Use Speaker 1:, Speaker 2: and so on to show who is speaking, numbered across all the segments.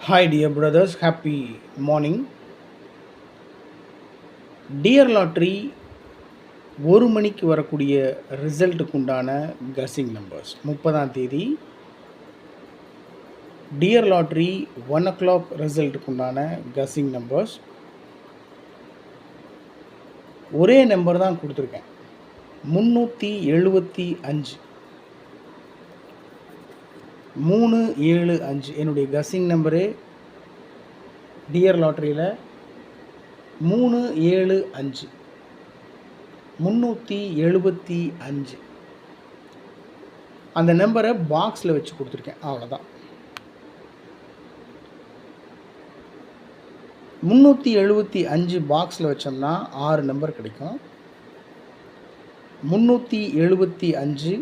Speaker 1: Hi, dear brothers. Happy morning. Dear lottery ஒரு மணிக்கு வரக்கூடிய ரிசல்ட்டுக்கு உண்டான கஸ்ஸிங் நம்பர்ஸ் 30ஆம் தேதி டியர் லாட்ரி 1 o'clock ரிசல்ட்டுக்கு உண்டான கஸ்ஸிங் நம்பர்ஸ் ஒரே நம்பர் தான் கொடுத்துருக்கேன். 375 375 என்னுடைய கஸ்ஸிங் நம்பரு டியர் லாட்ரியில் 375 375 அந்த நம்பரை பாக்ஸில் வச்சு கொடுத்துருக்கேன். அவ்வளோதான். 375 பாக்ஸில் வச்சோம்னா 6 நம்பர் கிடைக்கும். 375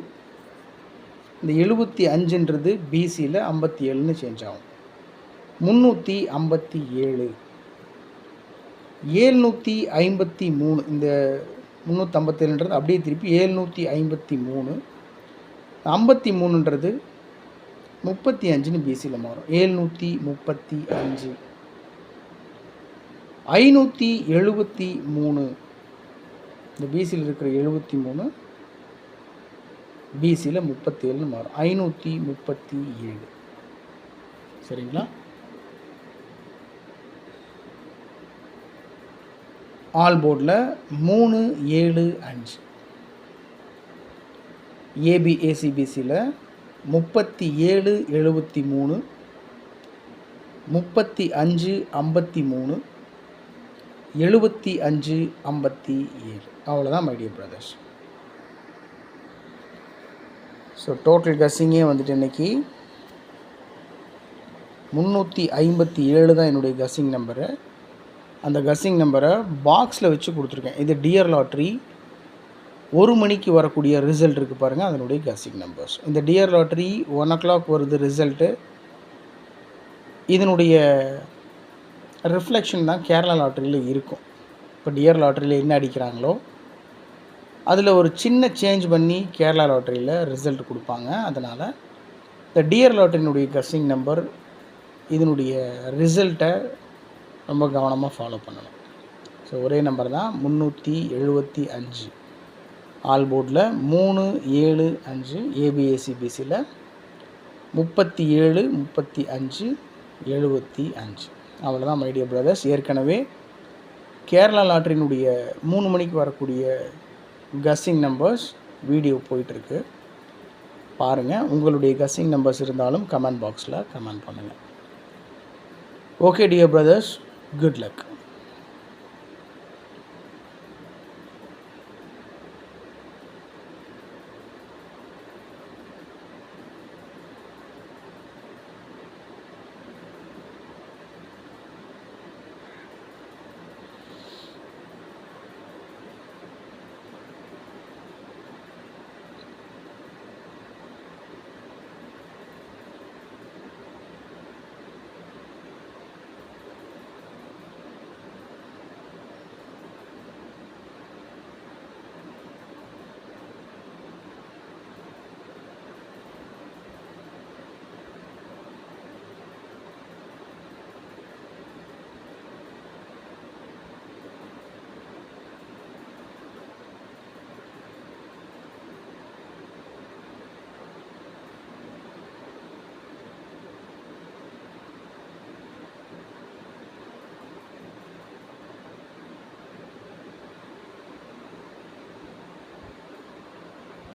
Speaker 1: இந்த 75ன்றது பிசியில் 57ன்னு சேஞ்ச் ஆகும். 357 753 இந்த 357ன்றது அப்படியே திருப்பி 753 53ன்றது 35ன்னு பிசியில் மாறும். 735 573 இந்த பிசியில் இருக்கிற 73 பிசியில் 37ன்னு மாறும். 537 சரிங்களா? ஆல் போர்டில் 375 ஏபிஏசிபிசியில் 3773 3553 7557 அவ்வளோதான் my dear brothers. So total கஸ்ஸிங்கே வந்துட்டு இன்றைக்கி 357 தான் என்னுடைய கஸ்ஸிங் நம்பரு. அந்த கஸ்ஸிங் நம்பரை பாக்ஸில் வச்சு கொடுத்துருக்கேன். இது டியர் லாட்ரி ஒரு மணிக்கு வரக்கூடிய ரிசல்ட் இருக்குது பாருங்கள், அதனுடைய கஸ்ஸிங் நம்பர்ஸ். இந்த டியர் லாட்ரி 1 o'clock வருது ரிசல்ட்டு. இதனுடைய ரிஃப்ளெக்ஷன் தான் கேரளா லாட்ரியில் இருக்கும். இப்போ டியர் லாட்ரியில் என்ன அடிக்கிறாங்களோ அதில் ஒரு சின்ன சேஞ்ச் பண்ணி கேரளா லாட்ரியில் ரிசல்ட் கொடுப்பாங்க. அதனால் இந்த டியர் லாட்ரியினுடைய கஸ்ஸிங் நம்பர் இதனுடைய ரிசல்ட்டை ரொம்ப கவனமாக ஃபாலோ பண்ணணும். ஸோ ஒரே நம்பர் தான் 375 ஆல் போர்டில் 375 ஏபிஏசிபிசியில் 37 35 75 அவ்வளோதான் மை டியர் பிரதர்ஸ். ஏற்கனவே கேரளா லாட்ரியினுடைய 3 மணிக்கு வரக்கூடிய கஸ்ஸிங் நம்பர்ஸ் வீடியோ போயிட்டுருக்கு, பாருங்கள். உங்களுடைய கஸ்ஸிங் நம்பர்ஸ் இருந்தாலும் கமெண்ட் பாக்ஸில் கமெண்ட் பண்ணுங்கள். Okay dear brothers, good luck.